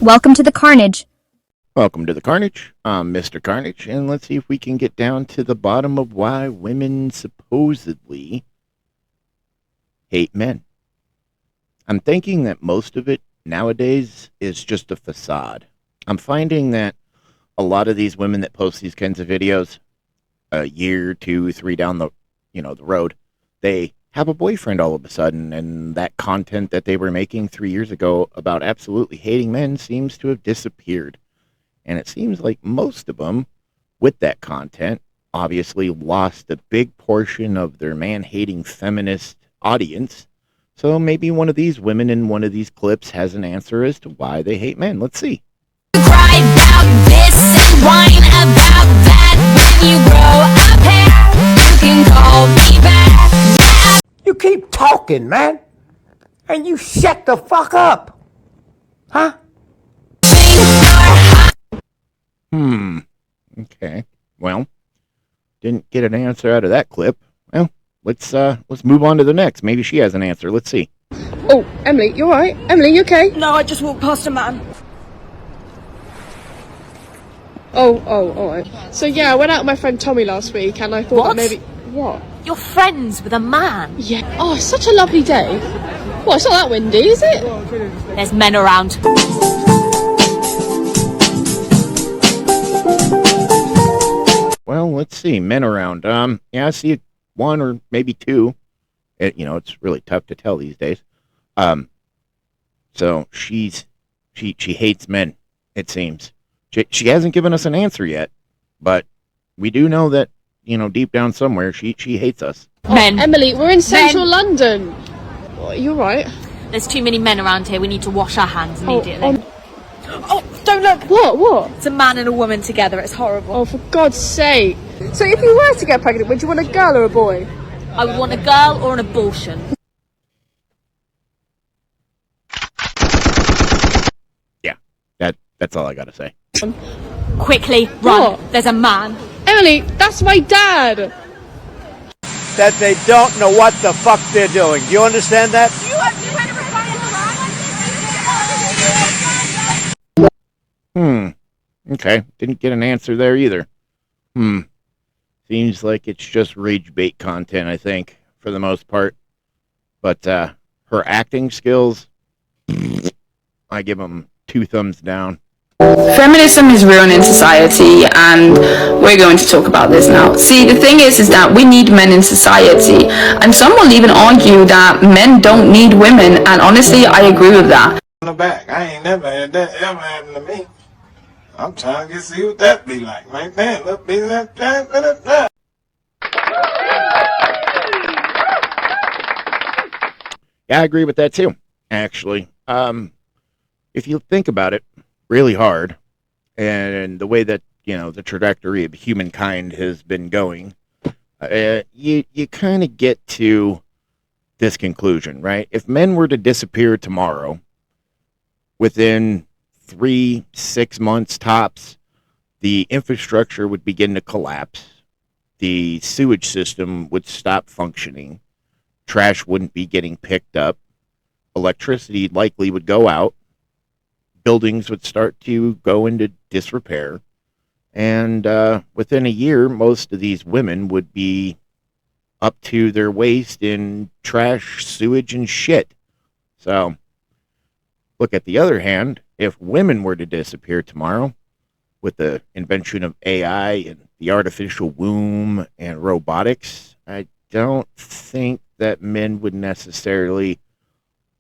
Welcome to the carnage. Welcome to the Carnage. I'm Mr. Carnage, and let's see if we can get down to the bottom of why women supposedly hate men. I'm thinking that most of it nowadays is just a facade. I'm finding that a lot of these women that post these kinds of videos, a year, two, three down the road, they have a boyfriend all of a sudden, and that content that they were making 3 years ago about absolutely hating men seems to have disappeared. And it seems like most of them, with that content, obviously lost a big portion of their man-hating feminist audience. So maybe one of these women in one of these clips has an answer as to why they hate men. Let's see. Cry about this and whine about that. When you grow up here, you can call me back. You keep talking, man, and you shut the fuck up, huh? Okay. Well, didn't get an answer out of that clip. Well, let's move on to the next. Maybe she has an answer. Let's see. Oh, Emily, you alright? Emily, you okay? No, I just walked past a man. Oh, alright. So yeah, I went out with my friend Tommy last week and I thought What? that maybe... What? You're friends with a man. Yeah. Oh, it's such a lovely day. Well, it's not that windy, is it? There's men around. Well, let's see. Men around. Yeah, I see one or maybe two. It's really tough to tell these days. So she hates men, it seems. She hasn't given us an answer yet, but we do know that, deep down somewhere, she hates us. Men. Emily, we're in central London. Oh, you're right. There's too many men around here. We need to wash our hands immediately. Oh, don't look. What? It's a man and a woman together. It's horrible. Oh, for God's sake. So if you were to get pregnant, would you want a girl or a boy? I would want a girl or an abortion. Yeah, that's all I gotta say. Quickly, run. What? There's a man. Emily, that's my dad. That they don't know what the fuck they're doing. Do you understand that? Okay, didn't get an answer there either. Seems like it's just rage bait content, I think, for the most part. But her acting skills, I give them 2 thumbs down. Feminism is ruining society, and we're going to talk about this now. See, the thing is that we need men in society, and some will even argue that men don't need women, and honestly, I agree with that. On the back, I ain't never had that ever happen to me. I'm trying to see what that be like, right there. Look, be that. Yeah, I agree with that too, actually. If you think about it really hard, and the way that, the trajectory of humankind has been going, you kind of get to this conclusion, right? If men were to disappear tomorrow, within 3-6 months tops, the infrastructure would begin to collapse. The sewage system would stop functioning. Trash wouldn't be getting picked up. Electricity likely would go out. Buildings would start to go into disrepair. And within a year, most of these women would be up to their waist in trash, sewage, and shit. So, look, at the other hand, if women were to disappear tomorrow, with the invention of AI and the artificial womb and robotics, I don't think that men would necessarily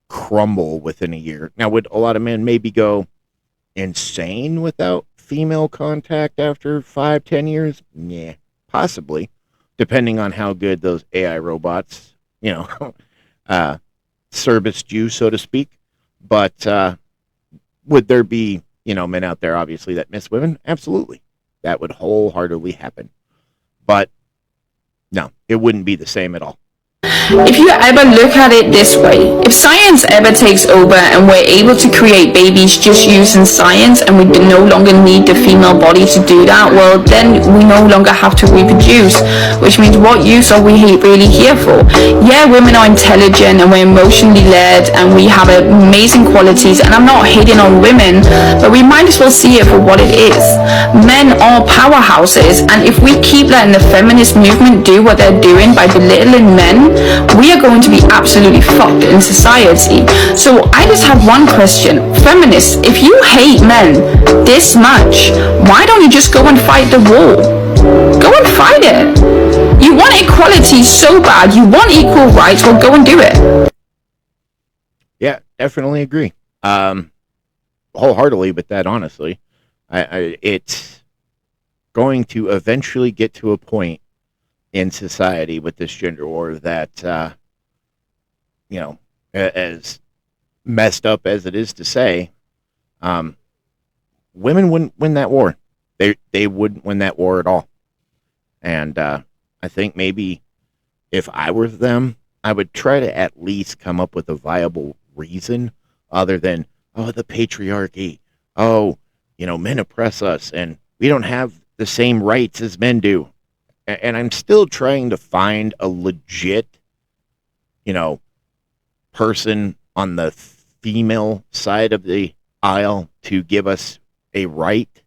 crumble within a year. Now, would a lot of men maybe go insane without female contact after 5-10 years? Yeah, possibly, depending on how good those AI robots, serviced you, so to speak. But would there be, men out there, obviously, that miss women? Absolutely. That would wholeheartedly happen. But no, it wouldn't be the same at all. If you ever look at it this way, if science ever takes over and we're able to create babies just using science and we no longer need the female body to do that, well then we no longer have to reproduce, which means what use are we really here for? Yeah, women are intelligent and we're emotionally led and we have amazing qualities, and I'm not hating on women, but we might as well see it for what it is. Men are powerhouses, and if we keep letting the feminist movement do what they're doing by belittling men, we are going to be absolutely fucked in society. So I just have one question. Feminists, if you hate men this much, why don't you just go and fight the war? Go and fight it. You want equality so bad, you want equal rights, well go and do it. Yeah, definitely agree. Wholeheartedly with that, honestly. It's going to eventually get to a point in society with this gender war that, as messed up as it is to say, women wouldn't win that war. They wouldn't win that war at all. And I think maybe if I were them, I would try to at least come up with a viable reason other than, oh, the patriarchy. Oh, men oppress us and we don't have the same rights as men do. And I'm still trying to find a legit, person on the female side of the aisle to give us a right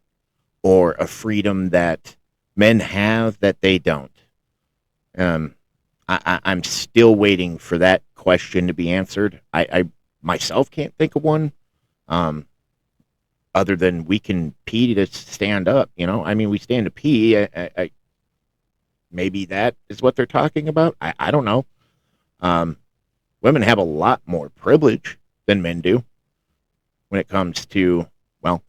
or a freedom that men have that they don't. I'm still waiting for that question to be answered. I myself can't think of one, other than we can pee to stand up. We stand to pee. Maybe that is what they're talking about. I don't know. Women have a lot more privilege than men do when it comes to,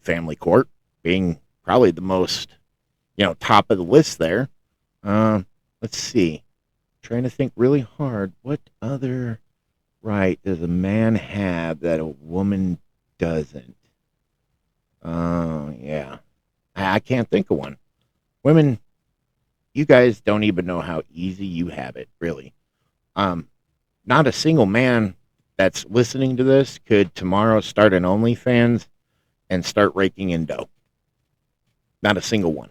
family court being probably the most, top of the list there. Let's see. Trying to think really hard. What other right does a man have that a woman doesn't? Yeah. I can't think of one. Women, you guys don't even know how easy you have it, really. Not a single man that's listening to this could tomorrow start an OnlyFans and start raking in dough. Not a single one.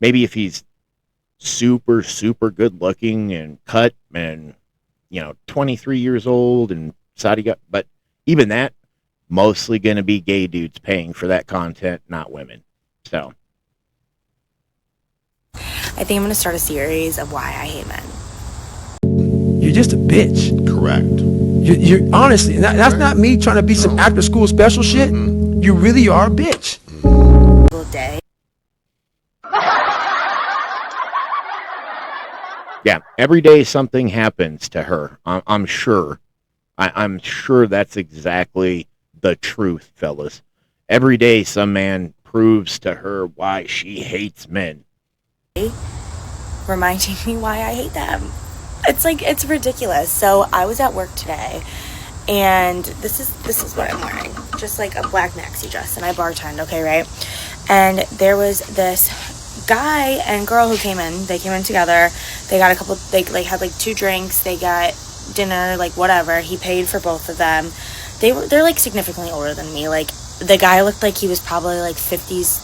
Maybe if he's super, super good looking and cut and, 23 years old and Saudi got, but even that, mostly going to be gay dudes paying for that content, not women. So. I think I'm going to start a series of why I hate men. You're just a bitch. Correct. You're honestly, that's not me trying to be some after school special shit. You really are a bitch. Day. Yeah, every day something happens to her. I'm sure. I'm sure that's exactly the truth, fellas. Every day some man proves to her why she hates men. Reminding me why I hate them. It's ridiculous. So I was at work today, and this is what I'm wearing. Just like a black maxi dress, and I bartend, okay, right? And there was this guy and girl who came in. They came in together. They got they had like 2 drinks. They got dinner, like whatever. He paid for both of them. They're like significantly older than me. Like the guy looked like he was probably like 50s,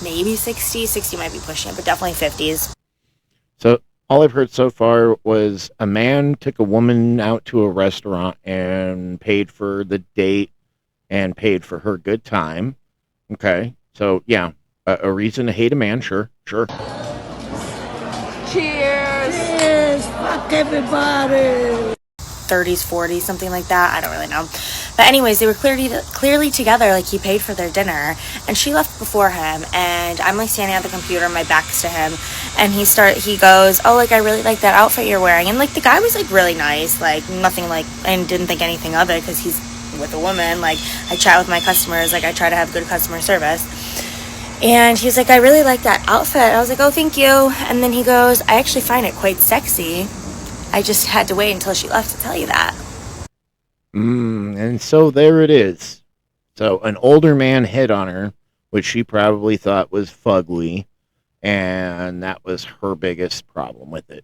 maybe 60. 60 might be pushing it, but definitely 50s. So all I've heard so far was a man took a woman out to a restaurant and paid for the date and paid for her good time. Okay, so yeah, a reason to hate a man, sure. Cheers. Cheers, fuck everybody. 30s, 40s, something like that. I don't really know. But anyways, they were clearly together. Like, he paid for their dinner, and she left before him, and I'm like standing at the computer, my back's to him, and he goes, oh, like, I really like that outfit you're wearing. And like, the guy was like really nice, like nothing, like, and didn't think anything of it because he's with a woman. Like, I chat with my customers, like I try to have good customer service. And he's like, I really like that outfit. I was like, oh, thank you. And then he goes, I actually find it quite sexy. I just had to wait until she left to tell you that. And so there it is. So an older man hit on her, which she probably thought was fugly, and that was her biggest problem with it.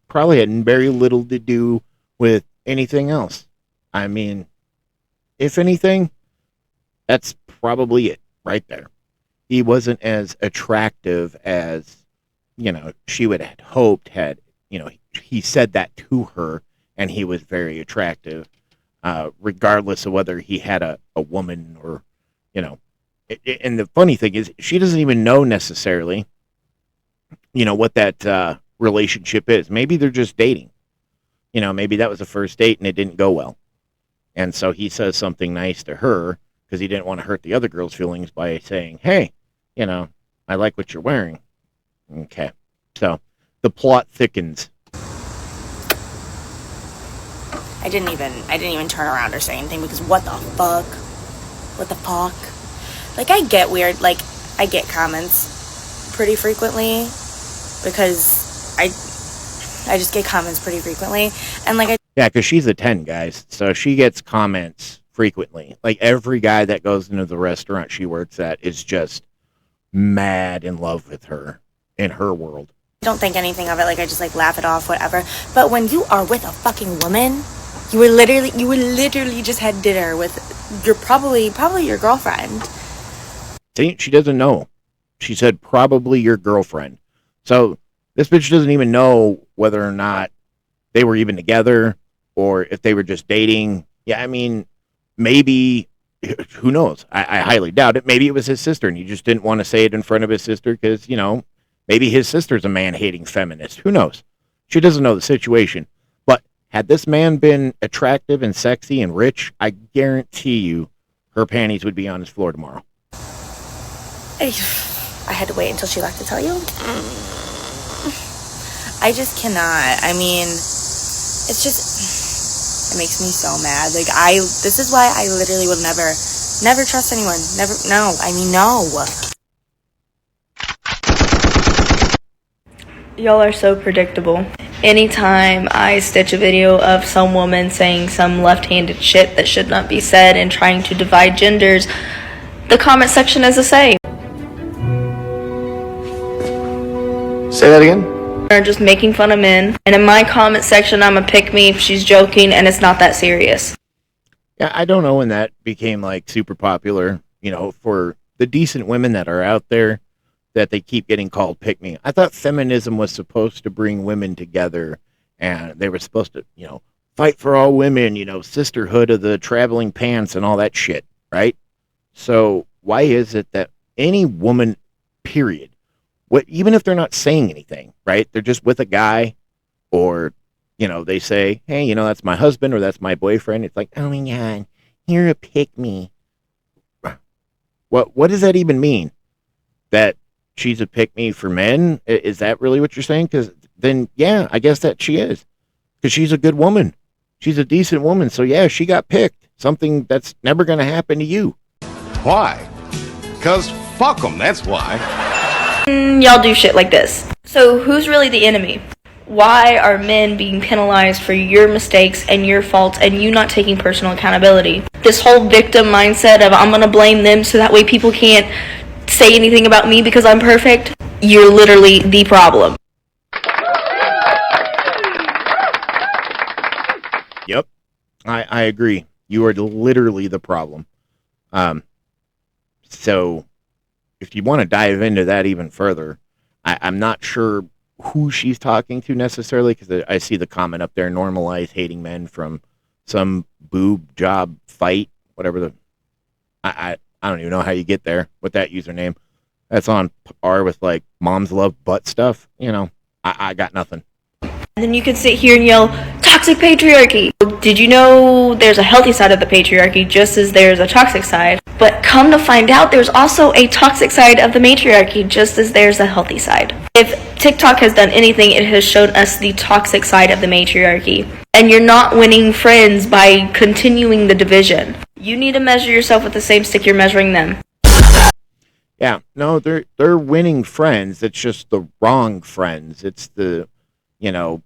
probably had very little to do with anything else. I mean, if anything, that's probably it right there. He wasn't as attractive as, she would have hoped had, he said that to her and he was very attractive, regardless of whether he had a woman or, and the funny thing is she doesn't even know necessarily, what that relationship is. Maybe they're just dating. Maybe that was the first date and it didn't go well. And so he says something nice to her because he didn't want to hurt the other girl's feelings by saying, hey, I like what you're wearing. Okay. So the plot thickens. I didn't even turn around or say anything because what the fuck? What the fuck? Like, I get weird, like, I get comments pretty frequently because I just get comments pretty frequently. And, like, yeah, because she's a 10, guys. So she gets comments frequently. Like, every guy that goes into the restaurant she works at is just mad in love with her in her world. don't think anything of it. Like, I just, like, laugh it off, whatever. But when you are with a fucking woman, you were literally just had dinner with your probably your girlfriend. See, she doesn't know. She said probably your girlfriend. So this bitch doesn't even know whether or not they were even together or if they were just dating. Yeah, I mean, maybe, who knows? I highly doubt it. Maybe it was his sister and he just didn't want to say it in front of his sister because, you know, maybe his sister's a man-hating feminist. Who knows? She doesn't know the situation. But had this man been attractive and sexy and rich, I guarantee you her panties would be on his floor tomorrow. I had to wait until she left to tell you. I just cannot. I mean, it's just, it makes me so mad. Like, this is why I literally will never trust anyone. No. Y'all are so predictable. Anytime I stitch a video of some woman saying some left-handed shit that should not be said and trying to divide genders, the comment section is the same. Say that again? Are just making fun of men, and in my comment section I'm a pick me if she's joking and it's not that serious. Yeah, I don't know when that became like super popular, you know, for the decent women that are out there that they keep getting called pick me. I thought feminism was supposed to bring women together and they were supposed to, you know, fight for all women, you know, sisterhood of the traveling pants and all that shit, right? So why is it that any woman, period, even if they're not saying anything, right? They're just with a guy or, you know, they say, hey, you know, that's my husband or that's my boyfriend. It's like, oh my God, you're a pick me. What does that even mean? That she's a pick me for men? Is that really what you're saying? Because then, yeah, I guess that she is. Because she's a good woman. She's a decent woman. So yeah, she got picked. Something that's never going to happen to you. Why? Because fuck them, that's why. Y'all do shit like this. So who's really the enemy? Why are men being penalized for your mistakes and your faults and you not taking personal accountability? This whole victim mindset of I'm gonna blame them so that way people can't say anything about me because I'm perfect, you're literally the problem. Yep, I agree. You are literally the problem. So if you want to dive into that even further, I'm not sure who she's talking to necessarily because I see the comment up there, normalize hating men from some boob job fight, whatever I don't even know how you get there with that username. That's on par with like moms love butt stuff. You know, I got nothing. And then you can sit here and yell, toxic patriarchy. Did you know there's a healthy side of the patriarchy just as there's a toxic side? But come to find out, there's also a toxic side of the matriarchy just as there's a healthy side. If TikTok has done anything, it has shown us the toxic side of the matriarchy. And you're not winning friends by continuing the division. You need to measure yourself with the same stick you're measuring them. Yeah, no, they're winning friends. It's just the wrong friends. It's the, you know,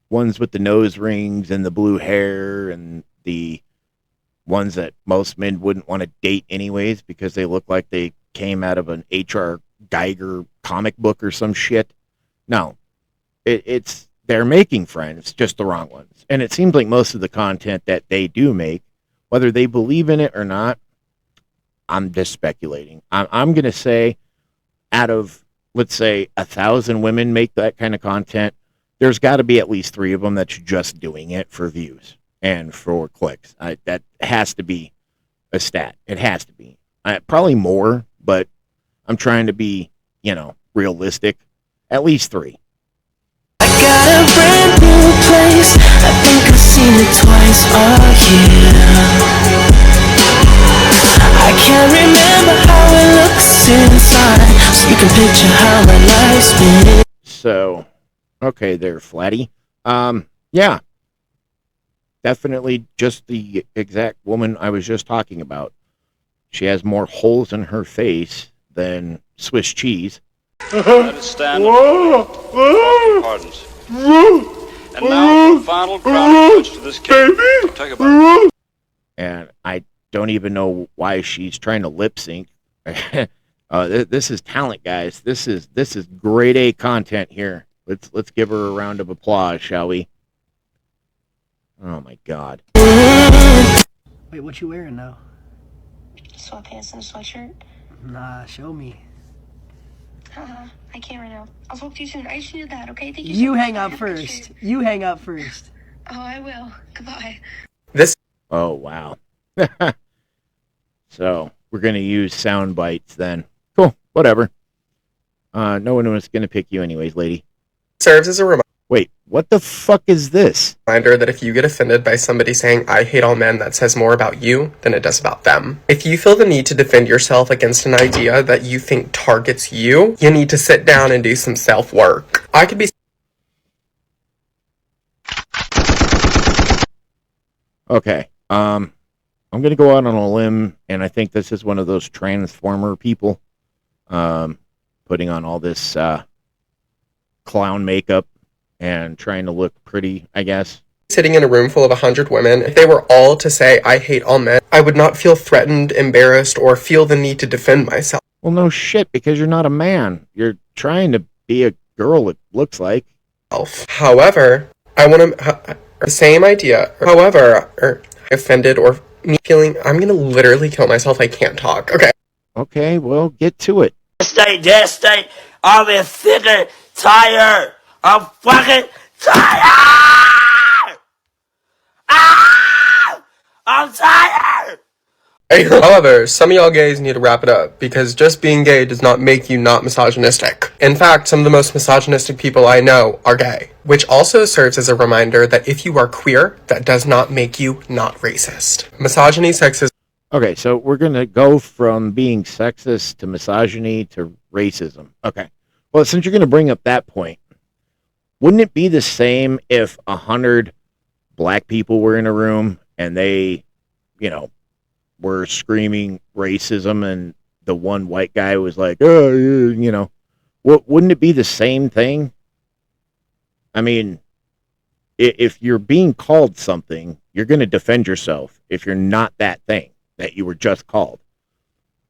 ones with the nose rings and the blue hair and the ones that most men wouldn't want to date anyways because they look like they came out of an H.R. Geiger comic book or some shit. No, it's they're making friends, just the wrong ones. And it seems like most of the content that they do make, whether they believe in it or not, I'm just speculating. I'm going to say out of, let's say, 1,000 women make that kind of content, there's got to be at least 3 of them that's just doing it for views and for clicks. That has to be a stat. It has to be. Probably more, but I'm trying to be, realistic. At least 3. I got a brand new place. I think I've seen it twice. Oh yeah. I can't remember how it looks inside, so you can picture how my life's been. So, okay there, Flatty. Yeah. Definitely just the exact woman I was just talking about. She has more holes in her face than Swiss cheese. Let us stand pardons. And now the final crowning touch to this cake. Take a bite. And I don't even know why she's trying to lip sync. This is talent, guys. This is grade A content here. Let's give her a round of applause, shall we? Oh my God. Wait, what you wearing now? Sweatpants and a sweatshirt. Nah, show me. I can't right now. I'll talk to you soon. I just needed that, okay? Thank you. You hang up first. You hang up first. Oh, I will. Goodbye. Oh wow. So we're gonna use sound bites then. Cool. Whatever. No one was gonna pick you anyways, lady. Serves as a reminder. Wait, what the fuck is this? Reminder that if you get offended by somebody saying, I hate all men, that says more about you than it does about them. If you feel the need to defend yourself against an idea that you think targets you, you need to sit down and do some self-work. I could be... Okay, I'm going to go out on a limb, and I think this is one of those Transformer people, putting on all this clown makeup and trying to look pretty, I guess. Sitting in a room full of 100 women, if they were all to say, I hate all men, I would not feel threatened, embarrassed, or feel the need to defend myself. Well, no shit, because you're not a man. You're trying to be a girl, it looks like. However, I want to... the same idea. However, offended or me feeling... I'm going to literally kill myself. I can't talk. Okay. Okay, well, get to it. Just stay. I'm sick, tired. I'm fucking tired! Ah! I'm tired! However, some of y'all gays need to wrap it up, because just being gay does not make you not misogynistic. In fact, some of the most misogynistic people I know are gay, which also serves as a reminder that if you are queer, that does not make you not racist. Misogyny, sexism... Okay, so we're going to go from being sexist to misogyny to racism. Okay. Well, since you're going to bring up that point, wouldn't it be the same if 100 black people were in a room and they, were screaming racism and the one white guy was like, oh, wouldn't it be the same thing? I mean, if you're being called something, you're going to defend yourself if you're not that thing that you were just called.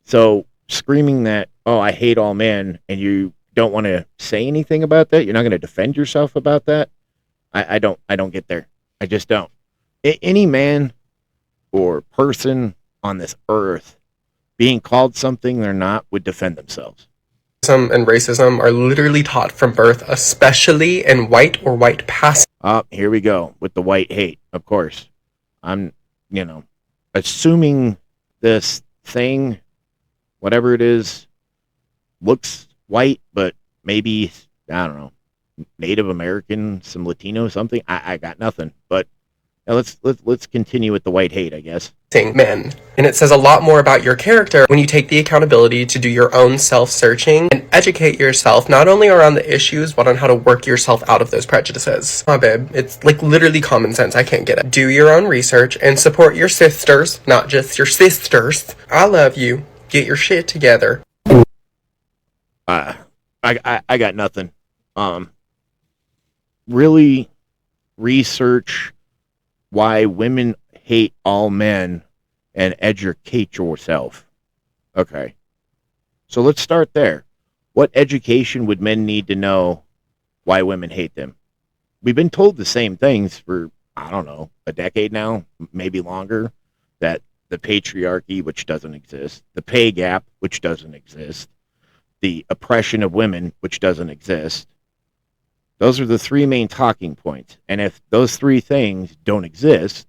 So screaming that, oh, I hate all men, and you don't want to say anything about that, you're not going to defend yourself about that. I don't get there. I just don't. Any man or person on this earth being called something they're not would defend themselves. And racism are literally taught from birth, especially in white or white passing. Here we go with the white hate. Of course, I'm, assuming this thing, whatever it is, looks white, but maybe, I don't know, Native American, some Latino, something. I got nothing. But let's continue with the white hate, I guess. Men. And it says a lot more about your character when you take the accountability to do your own self-searching and educate yourself, not only around the issues, but on how to work yourself out of those prejudices. My babe, it's like literally common sense. I can't get it. Do your own research and support your sisters, not just your sisters. I love you. Get your shit together. I got nothing. Really research why women hate all men and educate yourself. Okay. So let's start there. What education would men need to know why women hate them? we've been told the same things for, I don't know, a decade now, maybe longer, that the patriarchy, which doesn't exist, the pay gap, which doesn't exist, the oppression of women, which doesn't exist. Those are the three main talking points. And if those three things don't exist,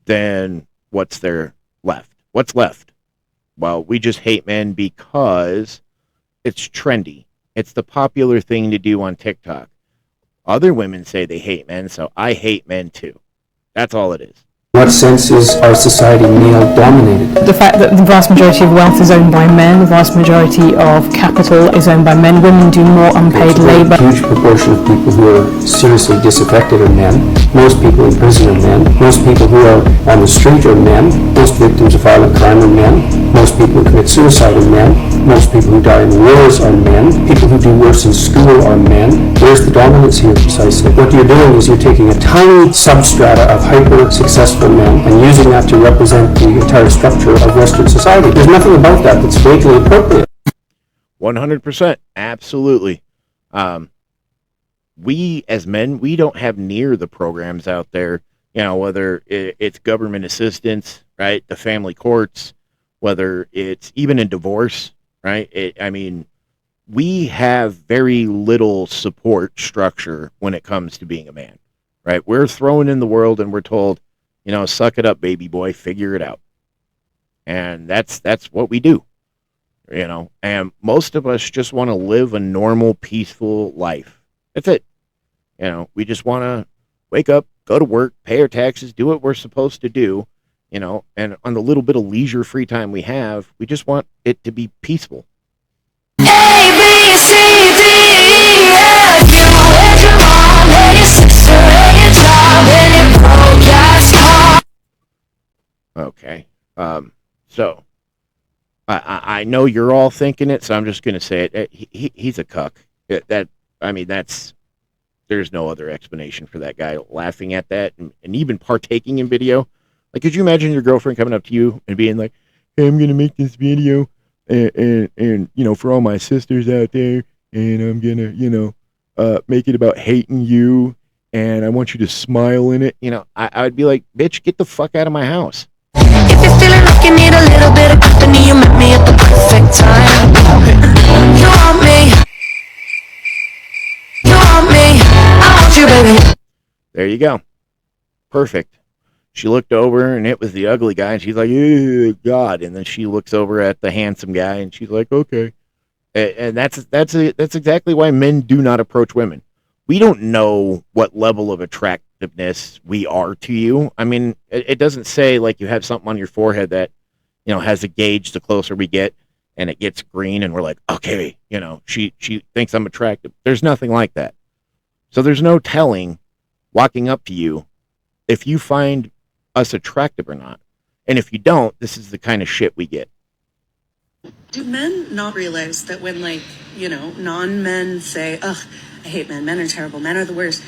then what's there left? What's left? Well, we just hate men because it's trendy. It's the popular thing to do on TikTok. Other women say they hate men, so I hate men too. That's all it is. In what sense is our society male-dominated? The fact that the vast majority of wealth is owned by men, the vast majority of capital is owned by men. Women do more unpaid labour. A huge proportion of people who are seriously disaffected are men. Most people in prison are men. Most people who are on the street are men. Most victims of violent crime are men. Most people who commit suicide are men. Most people who die in wars are men. People who do worse in school are men. Where's the dominance here precisely? What you're doing is you're taking a tiny substrata of hyper-successful men and using that to represent the entire structure of Western society. There's nothing about that that's vaguely appropriate. 100%. Absolutely. We as men, we don't have near the programs out there, you know, whether it's government assistance, right, the family courts, whether it's even a divorce, right? I mean, we have very little support structure when it comes to being a man, right? We're thrown in the world and we're told, you know, suck it up, baby boy, figure it out. And that's what we do, you know. And most of us just want to live a normal, peaceful life. That's it. You know, we just want to wake up, go to work, pay our taxes, do what we're supposed to do, you know, and on the little bit of leisure free time we have, we just want it to be peaceful. A, B, C, D, E, F, you with your mom and your sister and your job and your broke ass car. Okay. So I know you're all thinking it, so I'm just going to say it. He's a cuck. There's no other explanation for that guy laughing at that and even partaking in video. Like, could you imagine your girlfriend coming up to you and being like, hey, I'm going to make this video and you know, for all my sisters out there, and I'm going to, you know, make it about hating you, and I want you to smile in it. You know, I would be like, bitch, get the fuck out of my house. If you're feeling like you need a little bit of company, you met me at the perfect time. You want me. You want me. I want you, baby. There you go. Perfect. She looked over and it was the ugly guy and she's like, oh God. And then she looks over at the handsome guy and she's like, okay. And that's exactly why men do not approach women. We don't know what level of attractiveness we are to you. I mean, it doesn't say like you have something on your forehead that, you know, has a gauge the closer we get and it gets green and we're like, okay, you know, she thinks I'm attractive. There's nothing like that. So there's no telling walking up to you if you find us attractive or not. And if you don't, this is the kind of shit we get. Do men not realize that when, like, you know, non-men say, ugh, I hate men, men are terrible, men are the worst,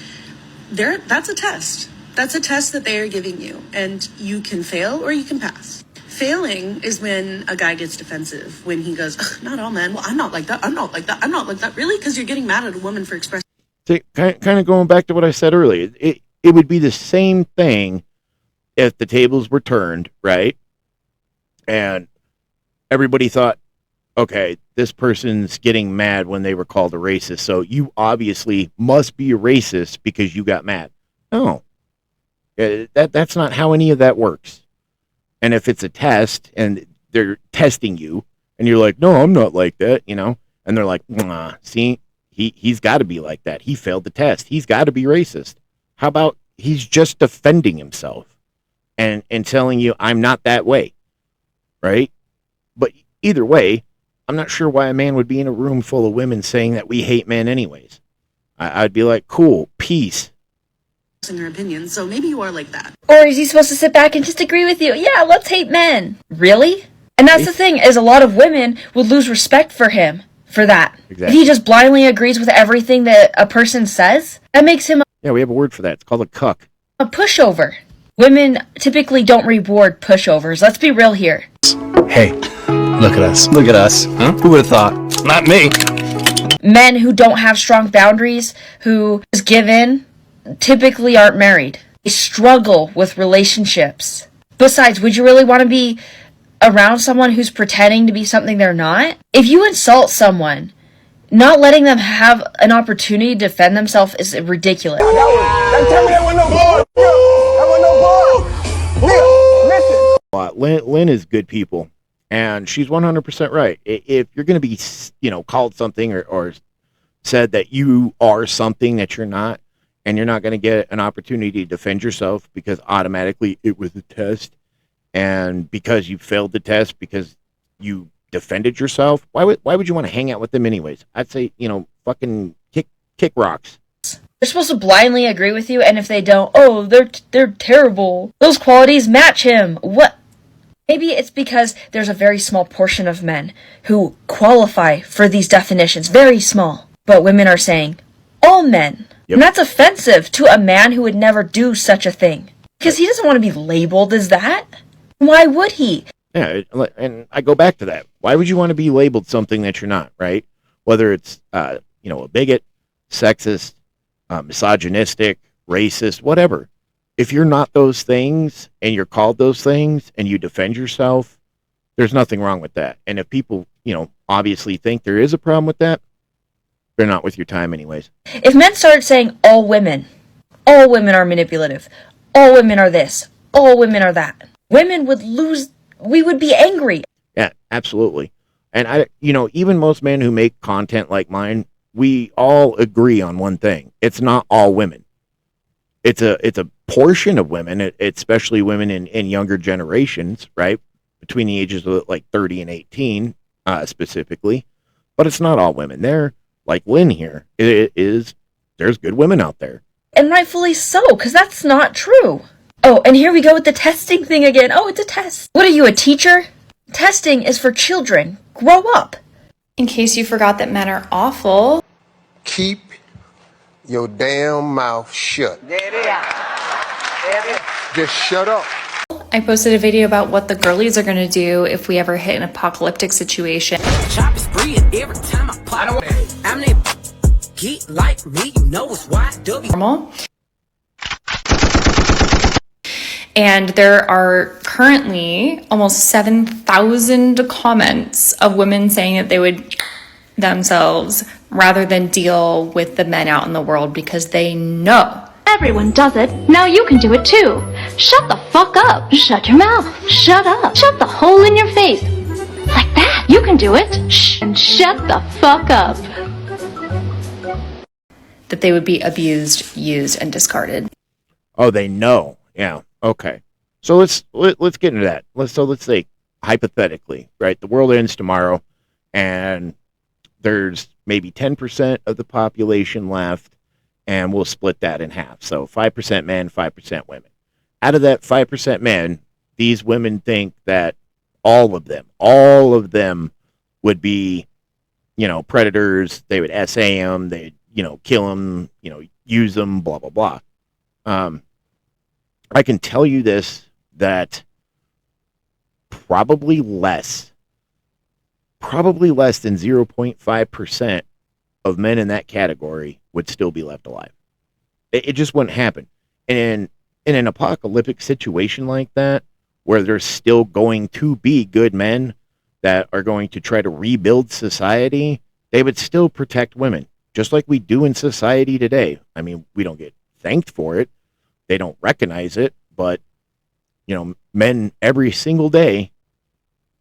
that's a test. That's a test that they are giving you. And you can fail or you can pass. Failing is when a guy gets defensive, when he goes, ugh, not all men, well, I'm not like that, I'm not like that, I'm not like that. Really? Because you're getting mad at a woman for expressing. See, kind of going back to what I said earlier, it would be the same thing if the tables were turned, right? And everybody thought, okay, this person's getting mad when they were called a racist, so you obviously must be a racist because you got mad. No. That's not how any of that works. And if it's a test and they're testing you and you're like, no, I'm not like that, you know, and they're like, nah, see, he's got to be like that. He failed the test. He's got to be racist. How about he's just defending himself and telling you I'm not that way, right? But either way, I'm not sure why a man would be in a room full of women saying that we hate men anyways. I'd be like, cool, peace. Her opinion, so maybe you are like that. Or is he supposed to sit back and just agree with you? Yeah, let's hate men. Really? And that's the thing, is a lot of women would lose respect for him for that. Exactly. If he just blindly agrees with everything that a person says, that makes him Yeah, we have a word for that. It's called a cuck. a pushover. Women typically don't reward pushovers. Let's be real here. Hey, look at us. Look at us. Huh? Who would have thought? Not me. Men who don't have strong boundaries, who just give in typically aren't married. They struggle with relationships. Besides, would you really want to be around someone who's pretending to be something they're not? If you insult someone, not letting them have an opportunity to defend themselves is ridiculous. Lynn is good people, and she's 100% right. If you're going to be, called something or said that you are something that you're not, and you're not going to get an opportunity to defend yourself because automatically it was a test, and because you failed the test because you defended yourself, why would you want to hang out with them anyways? I'd say, fucking kick rocks. They're supposed to blindly agree with you, and if they don't, oh, they're terrible. Those qualities match him. What? Maybe it's because there's a very small portion of men who qualify for these definitions. Very small. But women are saying, all men. Yep. And that's offensive to a man who would never do such a thing. Because he doesn't want to be labeled as that. Why would he? Yeah, and I go back to that. Why would you want to be labeled something that you're not, right? Whether it's, a bigot, sexist, misogynistic, racist, whatever. If you're not those things and you're called those things and you defend yourself, there's nothing wrong with that. And if people, obviously think there is a problem with that, they're not with your time anyways. If men started saying all women are manipulative, all women are this, all women are that, women would lose, we would be angry. Yeah, absolutely. And even most men who make content like mine, we all agree on one thing. It's not all women. It's a portion of women, especially women in younger generations, right? Between the ages of like 30 and 18, specifically. But it's not all women. They're like Lynn here. There's good women out there. And rightfully so, because that's not true. Oh, and here we go with the testing thing again. Oh, it's a test. What are you, a teacher? Testing is for children. Grow up. In case you forgot that men are awful. Keep your damn mouth shut. Just shut up. I posted a video about what the girlies are going to do if we ever hit an apocalyptic situation. Normal. And there are currently almost 7,000 comments of women saying that they would themselves rather than deal with the men out in the world because they know. Everyone does it. Now you can do it too. Shut the fuck up. Shut your mouth. Shut up. Shut the hole in your face. Like that. You can do it. Shh. And shut the fuck up. That they would be abused, used, and discarded. Oh, they know. Yeah. Okay. So let's get into that. Let's say hypothetically, right? The world ends tomorrow, and there's maybe 10% of the population left, and we'll split that in half. So 5% men, 5% women. Out of that 5% men, these women think that all of them would be, predators. They would SA them. They'd, kill them, use them, blah, blah, blah. I can tell you this, that probably less than 0.5% of men in that category would still be left alive. It just wouldn't happen. And in an apocalyptic situation like that, where there's still going to be good men that are going to try to rebuild society, they would still protect women, just like we do in society today. I mean, we don't get thanked for it. They don't recognize it, but, men every single day,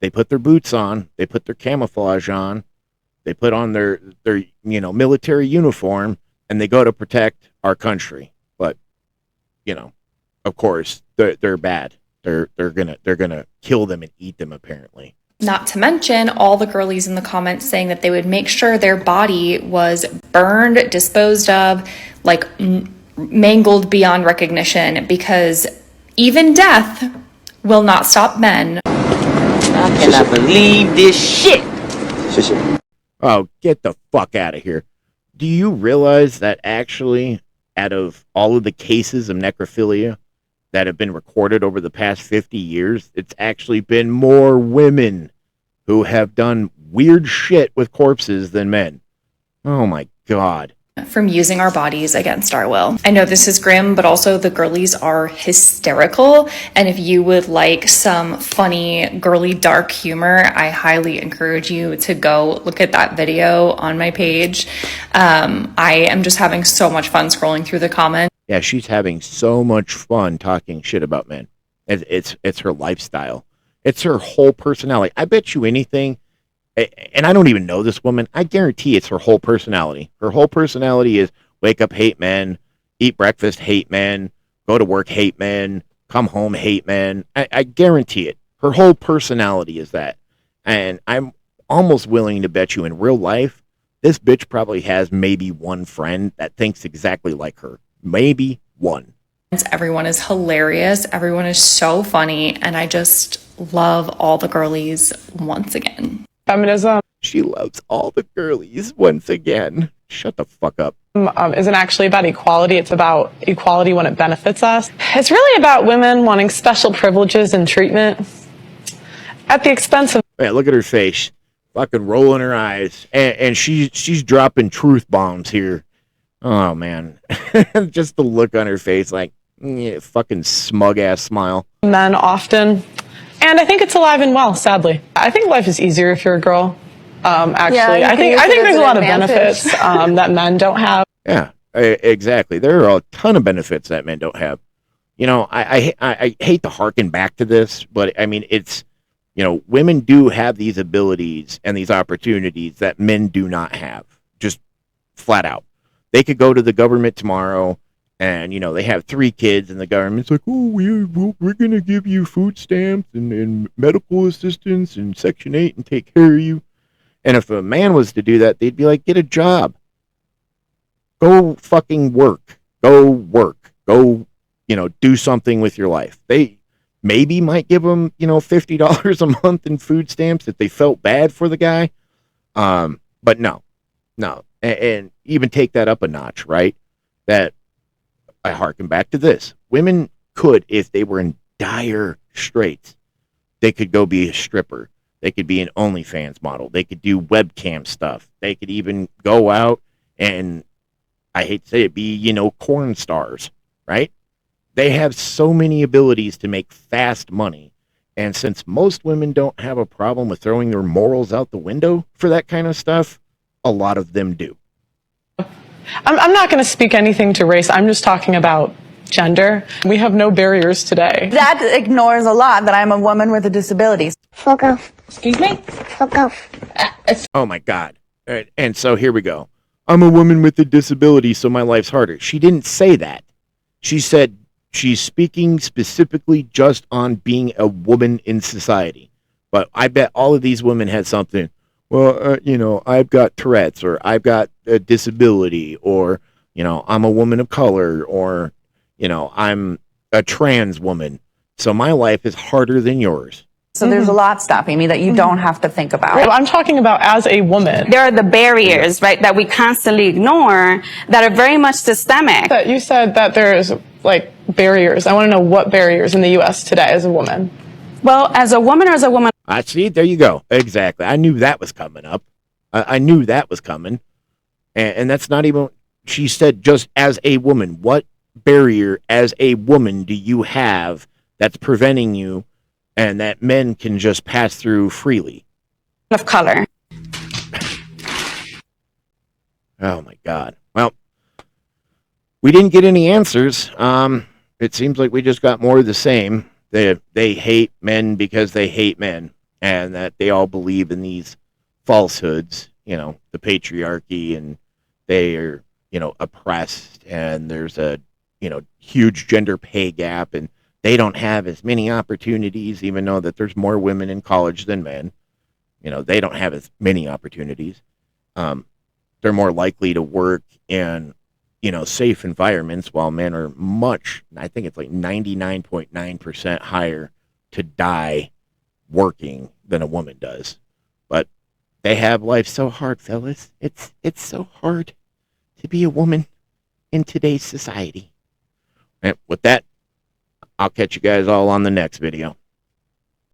they put their boots on, they put their camouflage on, they put on their military uniform, and they go to protect our country. But, of course, they're bad. They're gonna kill them and eat them, apparently. Not to mention all the girlies in the comments saying that they would make sure their body was burned, disposed of, like mangled beyond recognition, because even death will not stop men. I cannot believe this shit. Oh, get the fuck out of here. Do you realize that actually, out of all of the cases of necrophilia that have been recorded over the past 50 years, it's actually been more women who have done weird shit with corpses than men? Oh my God. from using our bodies against our will. I know this is grim, but also the girlies are hysterical. And if you would like some funny, girly, dark humor, I highly encourage you to go look at that video on my page. I am just having so much fun scrolling through the comments. Yeah, she's having so much fun talking shit about men. It's her lifestyle. It's her whole personality. I bet you anything, and I don't even know this woman, I guarantee it's her whole personality. Her whole personality is wake up, hate men, eat breakfast, hate men, go to work, hate men, come home, hate men. I guarantee it. Her whole personality is that. And I'm almost willing to bet you in real life, this bitch probably has maybe one friend that thinks exactly like her. Maybe one. Everyone is hilarious. Everyone is so funny. And I just love all the girlies once again. Feminism. She loves all the girlies once again. Shut the fuck up. Isn't actually about equality. It's about equality when it benefits us. It's really about women wanting special privileges and treatment at the expense of... Yeah, look at her face. Fucking rolling her eyes. And she's dropping truth bombs here. Oh, man. Just the look on her face, like, yeah, fucking smug-ass smile. Men often... And I think it's alive and well, sadly. I think life is easier if you're a girl. Actually, Yeah, I think there's a lot of benefits that men don't have. Yeah, exactly. There are a ton of benefits that men don't have. You know, I hate to harken back to this, but I mean, it's, you know, women do have these abilities and these opportunities that men do not have. Just flat out. They could go to the government tomorrow and, you know, they have 3 kids and the government's like, oh, we're going to give you food stamps and medical assistance and Section 8 and take care of you. And if a man was to do that, they'd be like, get a job. Go fucking work. Go work. Go, you know, do something with your life. They maybe might give them, you know, $50 a month in food stamps if they felt bad for the guy. But no. And even take that up a notch, right? That I harken back to this. Women could, if they were in dire straits, they could go be a stripper. They could be an OnlyFans model. They could do webcam stuff. They could even go out and, I hate to say it, be, you know, porn stars, right? They have so many abilities to make fast money. And since most women don't have a problem with throwing their morals out the window for that kind of stuff, a lot of them do. I'm not going to speak anything to race. I'm just talking about gender. We have no barriers today. That ignores a lot that I'm a woman with a disability. Fuck off. Excuse me? Fuck off. Oh my God. And so here we go. I'm a woman with a disability, so my life's harder. She didn't say that. She said she's speaking specifically just on being a woman in society. But I bet all of these women had something. Well, you know, I've got Tourette's, or I've got a disability, or, you know, I'm a woman of color, or, you know, I'm a trans woman. So my life is harder than yours. So there's a lot stopping me that you don't have to think about. Well, I'm talking about as a woman. There are the barriers, right, that we constantly ignore that are very much systemic. That you said that there's, like, barriers. I want to know what barriers in the U.S. today as a woman. Well, as a woman or as a woman... I see. There you go. Exactly. I knew that was coming up. I knew that was coming. And that's not even... She said just as a woman. What barrier as a woman do you have that's preventing you and that men can just pass through freely? Of color. Oh, my God. Well, we didn't get any answers. It seems like we just got more of the same. They hate men because they hate men, and that they all believe in these falsehoods, you know, the patriarchy, and they are, you know, oppressed, and there's a, you know, huge gender pay gap, and they don't have as many opportunities, even though that there's more women in college than men. You know, they don't have as many opportunities. They're more likely to work in, you know, safe environments, while men are much, I think it's like 99.9% higher to die working than a woman does. But they have life so hard, fellas. It's so hard to be a woman in today's society. And with that, I'll catch you guys all on the next video.